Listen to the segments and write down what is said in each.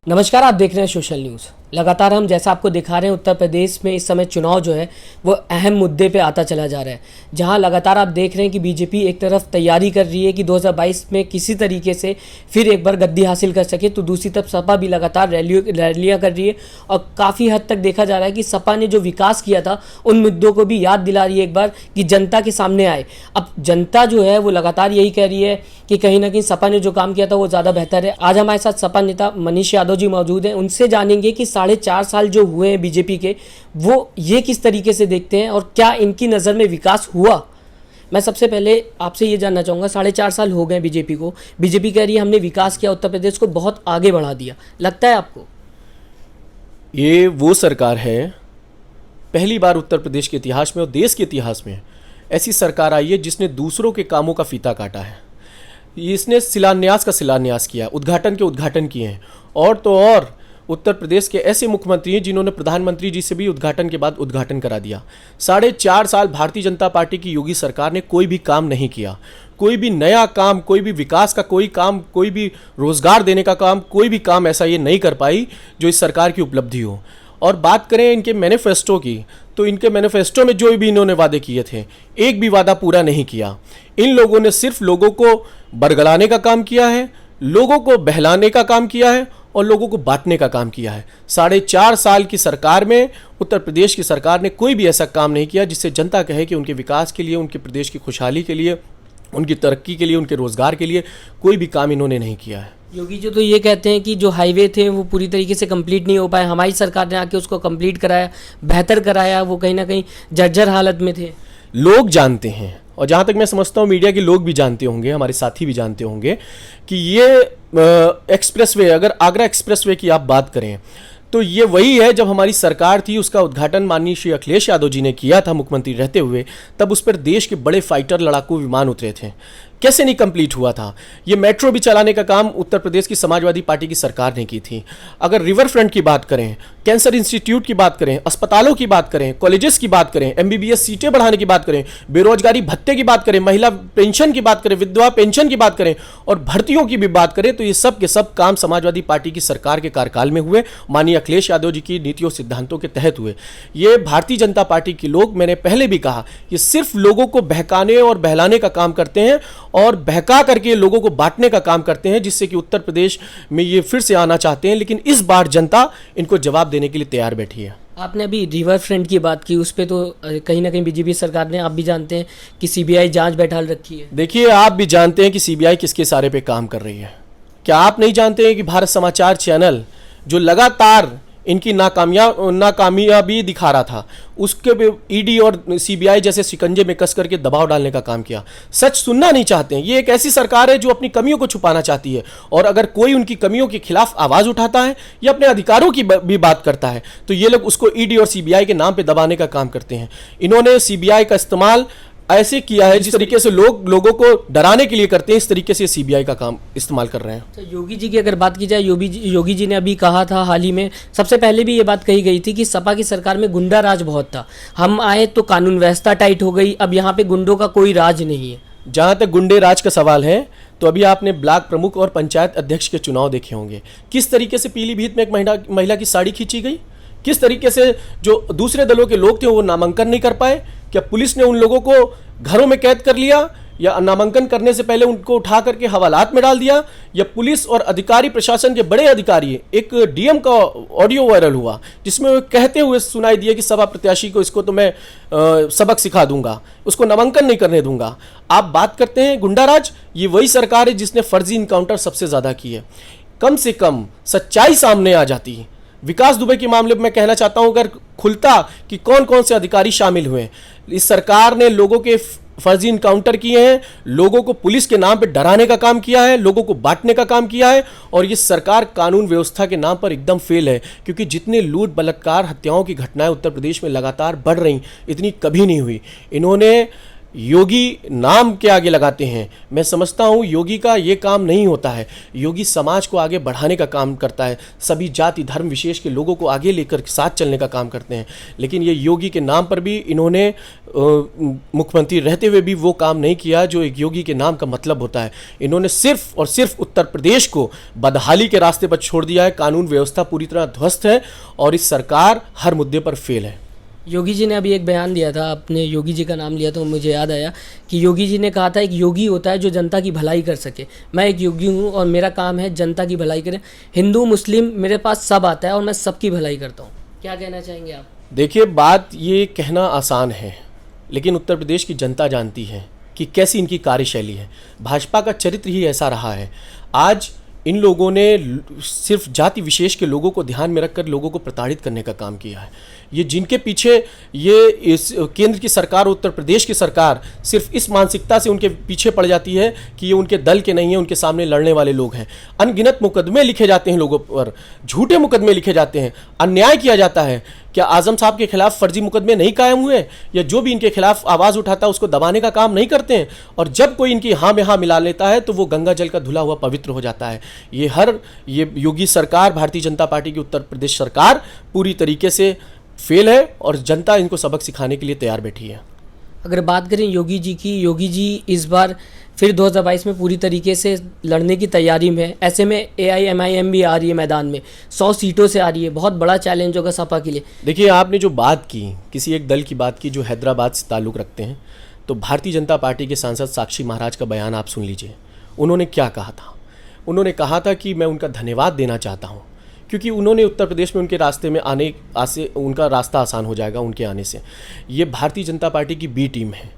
नमस्कार, आप देख रहे हैं सोशल न्यूज़। लगातार हम जैसा आपको दिखा रहे हैं, उत्तर प्रदेश में इस समय चुनाव जो है वो अहम मुद्दे पे आता चला जा रहा है, जहां लगातार आप देख रहे हैं कि बीजेपी एक तरफ तैयारी कर रही है कि 2022 में किसी तरीके से फिर एक बार गद्दी हासिल कर सके, तो दूसरी तरफ सपा भी लगातार रैलियाँ कर रही है और काफ़ी हद तक देखा जा रहा है कि सपा ने जो विकास किया था उन मुद्दों को भी याद दिला रही है एक बार कि जनता के सामने आए। अब जनता जो है वो लगातार यही कह रही है कि कहीं ना कहीं सपा ने जो काम किया था वो ज़्यादा बेहतर है। आज हमारे साथ सपा नेता मनीष यादव जी मौजूद हैं, उनसे जानेंगे कि 4.5 साल जो हुए हैं बीजेपी के, वो ये किस तरीके से देखते हैं और क्या इनकी नज़र में विकास हुआ। मैं सबसे पहले आपसे ये जानना चाहूँगा, 4.5 साल हो गए बीजेपी को, बीजेपी कह रही है हमने विकास किया, उत्तर प्रदेश को बहुत आगे बढ़ा दिया, लगता है आपको? ये वो सरकार है, पहली बार उत्तर प्रदेश के इतिहास में और देश के इतिहास में ऐसी सरकार आई है जिसने दूसरों के कामों का फीता काटा है। इसने शिलान्यास का शिलान्यास किया, उद्घाटन के उद्घाटन किए हैं। और तो और उत्तर प्रदेश के ऐसे मुख्यमंत्री हैं जिन्होंने प्रधानमंत्री जी से भी उद्घाटन के बाद उद्घाटन करा दिया। 4.5 साल भारतीय जनता पार्टी की योगी सरकार ने कोई भी काम नहीं किया, कोई भी नया काम, कोई भी विकास का कोई काम, कोई भी रोजगार देने का काम, कोई भी काम ऐसा ये नहीं कर पाई जो इस सरकार की उपलब्धि हो। और बात करें इनके मैनिफेस्टो की, तो इनके मैनिफेस्टो में जो भी इन्होंने वादे किए थे, एक भी वादा पूरा नहीं किया। इन लोगों ने सिर्फ लोगों को बरगलाने का काम किया है, लोगों को बहलाने का काम किया है और लोगों को बांटने का काम किया है। 4.5 साल की सरकार में उत्तर प्रदेश की सरकार ने कोई भी ऐसा काम नहीं किया जिससे जनता कहे कि उनके विकास के लिए, उनके प्रदेश की खुशहाली के लिए, उनकी तरक्की के लिए, उनके रोजगार के लिए कोई भी काम इन्होंने नहीं किया है। योगी जी तो ये कहते हैं कि जो हाईवे थे वो पूरी तरीके से कंप्लीट नहीं हो पाए, हमारी सरकार ने आके उसको कंप्लीट कराया, बेहतर कराया, वो कहीं ना कहीं जर्जर हालत में थे। लोग जानते हैं, और जहाँ तक मैं समझता हूँ मीडिया के लोग भी जानते होंगे, हमारे साथी भी जानते होंगे कि ये एक्सप्रेसवे, अगर आगरा एक्सप्रेसवे की आप बात करें तो ये वही है जब हमारी सरकार थी, उसका उद्घाटन माननीय श्री अखिलेश यादव जी ने किया था मुख्यमंत्री रहते हुए। तब उस पर देश के बड़े फाइटर लड़ाकू विमान उतरे थे। कैसे नहीं कंप्लीट हुआ था? ये मेट्रो भी चलाने का काम उत्तर प्रदेश की समाजवादी पार्टी की सरकार ने की थी। अगर रिवर फ्रंट की बात करें, कैंसर इंस्टीट्यूट की बात करें, अस्पतालों की बात करें, कॉलेजेस की बात करें, MBBS सीटें बढ़ाने की बात करें, बेरोजगारी भत्ते की बात करें, महिला पेंशन की बात करें, विधवा पेंशन की बात करें और भर्तियों की भी बात करें, तो ये सब के सब काम समाजवादी पार्टी की सरकार के कार्यकाल में हुए, माननीय अखिलेश यादव जी की नीतियों सिद्धांतों के तहत हुए। ये भारतीय जनता पार्टी के लोग, मैंने पहले भी कहा, ये सिर्फ लोगों को बहकाने और बहलाने का काम करते हैं और बहका करके लोगों को बांटने का काम करते हैं, जिससे कि उत्तर प्रदेश में ये फिर से आना चाहते हैं। लेकिन इस बार जनता इनको जवाब देने के लिए तैयार बैठी है। आपने अभी रिवर फ्रंट की बात की, उस पर तो कहीं ना कहीं बीजेपी सरकार ने, आप भी जानते हैं कि CBI जांच बैठाल रखी है। देखिए, आप भी जानते हैं कि CBI किसके इशारे पे काम कर रही है। क्या आप नहीं जानते हैं कि भारत समाचार चैनल जो लगातार इनकी नाकामयाबी दिखा रहा था, उसके पे ED और CBI जैसे शिकंजे में कस करके दबाव डालने का काम किया। सच सुनना नहीं चाहते हैं। ये एक ऐसी सरकार है जो अपनी कमियों को छुपाना चाहती है, और अगर कोई उनकी कमियों के खिलाफ आवाज उठाता है या अपने अधिकारों की भी बात करता है तो ये लोग उसको ED और CBI के नाम पे दबाने का काम करते हैं। इन्होंने CBI का इस्तेमाल ऐसे किया है जिस तरीके से लोगों को डराने के लिए करते हैं, इस तरीके से CBI का काम इस्तेमाल कर रहे हैं। तो योगी जी की अगर बात की जाए, योगी जी ने अभी कहा था हाल ही में, सबसे पहले भी ये बात कही गई थी कि सपा की सरकार में गुंडा राज बहुत था, हम आए तो कानून व्यवस्था टाइट हो गई, अब यहाँ पे गुंडों का कोई राज नहीं है। जहाँ तक गुंडे राज का सवाल है, तो अभी आपने ब्लॉक प्रमुख और पंचायत अध्यक्ष के चुनाव देखे होंगे। किस तरीके से पीलीभीत में एक महिला की साड़ी खींची गई, किस तरीके से जो दूसरे दलों के लोग थे वो नामांकन नहीं कर पाए। क्या पुलिस ने उन लोगों को घरों में कैद कर लिया, या नामांकन करने से पहले उनको उठा करके हवालात में डाल दिया, या पुलिस और अधिकारी, प्रशासन के बड़े अधिकारी, एक DM का ऑडियो वायरल हुआ जिसमें वो कहते हुए सुनाई दिए कि सपा प्रत्याशी को, इसको तो मैं सबक सिखा दूंगा, उसको नामांकन नहीं करने दूंगा। आप बात करते हैं गुंडाराज, ये वही सरकार है जिसने फर्जी इनकाउंटर सबसे ज्यादा की है। कम से कम सच्चाई सामने आ जाती है। विकास दुबे के मामले में मैं कहना चाहता हूं, अगर खुलता कि कौन कौन से अधिकारी शामिल हुए। इस सरकार ने लोगों के फर्जी इनकाउंटर किए हैं, लोगों को पुलिस के नाम पे डराने का काम किया है, लोगों को बांटने का काम किया है, और ये सरकार कानून व्यवस्था के नाम पर एकदम फेल है। क्योंकि जितने लूट, बलात्कार, हत्याओं की घटनाएं उत्तर प्रदेश में लगातार बढ़ रही, इतनी कभी नहीं हुई। इन्होंने योगी नाम के आगे लगाते हैं। मैं समझता हूँ योगी का ये काम नहीं होता है। योगी समाज को आगे बढ़ाने का काम करता है, सभी जाति धर्म विशेष के लोगों को आगे लेकर साथ चलने का काम करते हैं। लेकिन ये योगी के नाम पर भी इन्होंने मुख्यमंत्री रहते हुए भी वो काम नहीं किया जो एक योगी के नाम का मतलब होता है। इन्होंने सिर्फ और सिर्फ उत्तर प्रदेश को बदहाली के रास्ते पर छोड़ दिया है। कानून व्यवस्था पूरी तरह ध्वस्त है और इस सरकार हर मुद्दे पर फेल है। योगी जी ने अभी एक बयान दिया था, आपने योगी जी का नाम लिया तो मुझे याद आया कि योगी जी ने कहा था एक योगी होता है जो जनता की भलाई कर सके। मैं एक योगी हूँ और मेरा काम है जनता की भलाई करें। हिंदू मुस्लिम मेरे पास सब आता है और मैं सबकी भलाई करता हूँ। क्या कहना चाहेंगे आप? देखिए, बात ये कहना आसान है, लेकिन उत्तर प्रदेश की जनता जानती है कि कैसी इनकी कार्यशैली है। भाजपा का चरित्र ही ऐसा रहा है। आज इन लोगों ने सिर्फ जाति विशेष के लोगों को ध्यान में रखकर लोगों को प्रताड़ित करने का काम किया है। ये जिनके पीछे ये इस केंद्र की सरकार, उत्तर प्रदेश की सरकार सिर्फ इस मानसिकता से उनके पीछे पड़ जाती है कि ये उनके दल के नहीं है, उनके सामने लड़ने वाले लोग हैं। अनगिनत मुकदमे लिखे जाते हैं लोगों पर, झूठे मुकदमे लिखे जाते हैं, अन्याय किया जाता है। क्या आजम साहब के खिलाफ फर्जी मुकदमे नहीं कायम हुए? या जो भी इनके खिलाफ आवाज़ उठाता है उसको दबाने का काम नहीं करते हैं? और जब कोई इनकी हाँ में हाँ मिला लेता है तो वो गंगा जल का धुला हुआ पवित्र हो जाता है। ये योगी सरकार, भारतीय जनता पार्टी की उत्तर प्रदेश सरकार पूरी तरीके से फेल है और जनता इनको सबक सिखाने के लिए तैयार बैठी है। अगर बात करें योगी जी की, योगी जी इस बार फिर 2022 में पूरी तरीके से लड़ने की तैयारी में है। ऐसे में AIMIM भी आ रही है मैदान में, 100 सीटों से आ रही है। बहुत बड़ा चैलेंज होगा सपा के लिए। देखिए, आपने जो बात की, किसी एक दल की बात की जो हैदराबाद से ताल्लुक़ रखते हैं, तो भारतीय जनता पार्टी के सांसद साक्षी महाराज का बयान आप सुन लीजिए। उन्होंने क्या कहा था? उन्होंने कहा था कि मैं उनका धन्यवाद देना चाहता हूँ क्योंकि उन्होंने उत्तर प्रदेश में उनके रास्ते में आने से उनका रास्ता आसान हो जाएगा उनके आने से। ये भारतीय जनता पार्टी की बी टीम है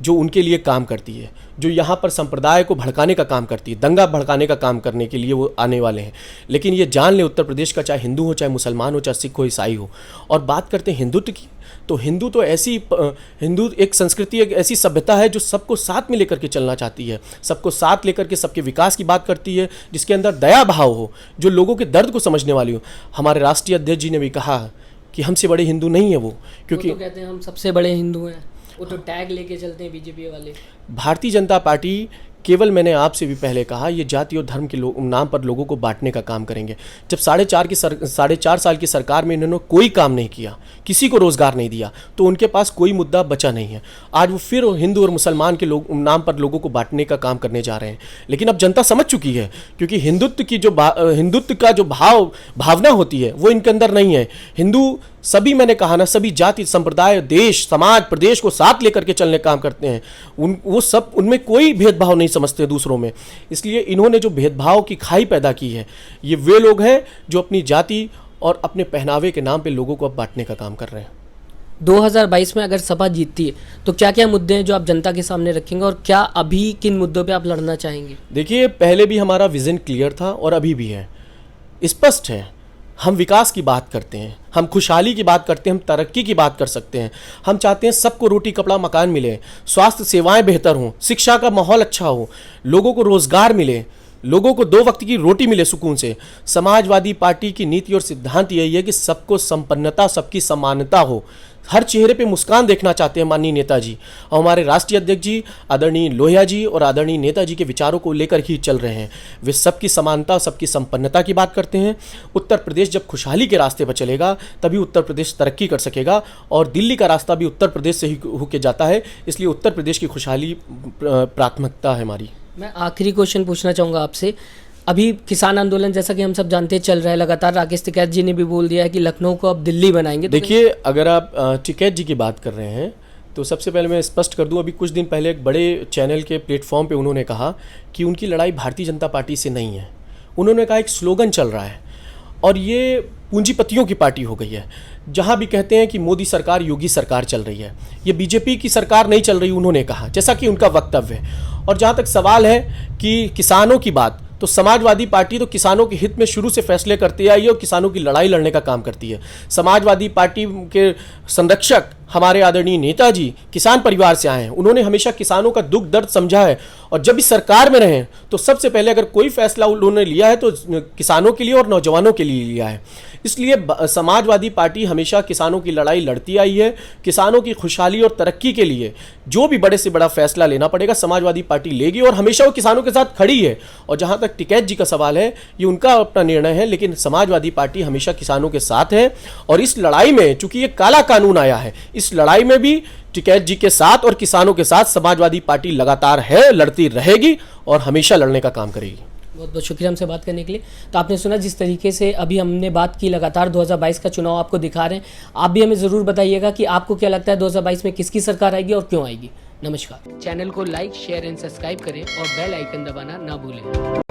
जो उनके लिए काम करती है, जो यहाँ पर संप्रदाय को भड़काने का काम करती है, दंगा भड़काने का काम करने के लिए वो आने वाले हैं। लेकिन ये जान ले उत्तर प्रदेश का, चाहे हिंदू हो, चाहे मुसलमान हो, चाहे सिख हो, ईसाई हो। और बात करते हैं हिंदुत्व की, तो हिंदू एक संस्कृति, एक ऐसी सभ्यता है जो सबको साथ में लेकर के चलना चाहती है, सबको साथ लेकर के सबके विकास की बात करती है, जिसके अंदर दया भाव हो, जो लोगों के दर्द को समझने वाली हो। हमारे राष्ट्रीय अध्यक्ष जी ने भी कहा कि हमसे बड़े हिंदू नहीं है वो, क्योंकि वो तो कहते हैं हम सबसे बड़े हिंदू हैं। वो तो टैग लेके चलते हैं बीजेपी वाले। भारतीय जनता पार्टी केवल, मैंने आपसे भी पहले कहा, ये जाति और धर्म के नाम पर लोगों को बांटने का काम करेंगे। जब 4.5 साल की सरकार में इन्होंने कोई काम नहीं किया, किसी को रोजगार नहीं दिया, तो उनके पास कोई मुद्दा बचा नहीं है। आज वो फिर हिंदू और मुसलमान के नाम पर लोगों को बांटने का काम करने जा रहे हैं। लेकिन अब जनता समझ चुकी है, क्योंकि हिंदुत्व का जो भावना होती है वो इनके अंदर नहीं है। हिंदू सभी, मैंने कहा ना, सभी जाति संप्रदाय, देश, समाज, प्रदेश को साथ लेकर के चलने काम करते हैं। वो सब, उनमें कोई भेदभाव नहीं समझते दूसरों में। इसलिए इन्होंने जो भेदभाव की खाई पैदा की है, ये वे लोग हैं जो अपनी जाति और अपने पहनावे के नाम पे लोगों को अब बांटने का काम कर रहे हैं। 2022 में अगर सपा जीतती है तो क्या क्या मुद्दे हैं जो आप जनता के सामने रखेंगे और क्या अभी किन मुद्दों पे आप लड़ना चाहेंगे? देखिए, पहले भी हमारा विजन क्लियर था और अभी भी है, स्पष्ट है। हम विकास की बात करते हैं, हम खुशहाली की बात करते हैं, हम तरक्की की बात कर सकते हैं। हम चाहते हैं सबको रोटी कपड़ा मकान मिले, स्वास्थ्य सेवाएं बेहतर हों, शिक्षा का माहौल अच्छा हो, लोगों को रोजगार मिले, लोगों को 2 वक्त की रोटी मिले सुकून से। समाजवादी पार्टी की नीति और सिद्धांत यही है कि सबको संपन्नता, सबकी समानता हो। हर चेहरे पे मुस्कान देखना चाहते हैं माननीय नेताजी, और हमारे राष्ट्रीय अध्यक्ष जी आदरणीय लोहिया जी और आदरणीय नेताजी के विचारों को लेकर ही चल रहे हैं। वे सबकी समानता, सबकी संपन्नता की बात करते हैं। उत्तर प्रदेश जब खुशहाली के रास्ते पर चलेगा तभी उत्तर प्रदेश तरक्की कर सकेगा, और दिल्ली का रास्ता भी उत्तर प्रदेश से ही होके जाता है। इसलिए उत्तर प्रदेश की खुशहाली प्राथमिकता है हमारी। मैं आखिरी क्वेश्चन पूछना चाहूँगा आपसे। अभी किसान आंदोलन, जैसा कि हम सब जानते हैं, चल रहा है लगातार। राकेश टिकैत जी ने भी बोल दिया है कि लखनऊ को अब दिल्ली बनाएंगे। देखिए, अगर आप टिकैत जी की बात कर रहे हैं तो सबसे पहले मैं स्पष्ट कर दूं, अभी कुछ दिन पहले एक बड़े चैनल के प्लेटफॉर्म पे उन्होंने कहा कि उनकी लड़ाई भारतीय जनता पार्टी से नहीं है। उन्होंने कहा एक स्लोगन चल रहा है और ये पूंजीपतियों की पार्टी हो गई है। जहाँ भी कहते हैं कि मोदी सरकार, योगी सरकार चल रही है, ये बीजेपी की सरकार नहीं चल रही, उन्होंने कहा, जैसा कि उनका वक्तव्य है। और जहाँ तक सवाल है कि किसानों की बात, तो समाजवादी पार्टी तो किसानों के हित में शुरू से फैसले करती आई है और किसानों की लड़ाई लड़ने का काम करती है। समाजवादी पार्टी के संरक्षक हमारे आदरणीय नेताजी किसान परिवार से आए हैं, उन्होंने हमेशा किसानों का दुख दर्द समझा है और जब इस सरकार में रहे तो सबसे पहले अगर कोई फैसला उन्होंने लिया है तो किसानों के लिए और नौजवानों के लिए लिया है। इसलिए समाजवादी पार्टी हमेशा किसानों की लड़ाई लड़ती आई है। किसानों की खुशहाली और तरक्की के लिए जो भी बड़े से बड़ा फैसला लेना पड़ेगा समाजवादी पार्टी लेगी और हमेशा वो किसानों के साथ खड़ी है। और जहां तक टिकैत जी का सवाल है, ये उनका अपना निर्णय है, लेकिन समाजवादी पार्टी हमेशा किसानों के साथ है। और इस लड़ाई में चूंकि ये काला कानून आया है, इस लड़ाई में भी टिकैत जी के साथ और किसानों के साथ समाजवादी पार्टी लगातार है, लड़ती रहेगी और हमेशा लड़ने का काम करेगी। बहुत बहुत शुक्रिया हमसे बात करने के लिए। तो आपने सुना जिस तरीके से अभी हमने बात की, लगातार 2022 का चुनाव आपको दिखा रहे हैं। आप भी हमें ज़रूर बताइएगा कि आपको क्या लगता है 2022 में किसकी सरकार आएगी और क्यों आएगी। नमस्कार। चैनल को लाइक, शेयर एंड सब्सक्राइब करें और बेल आइकन दबाना ना भूलें।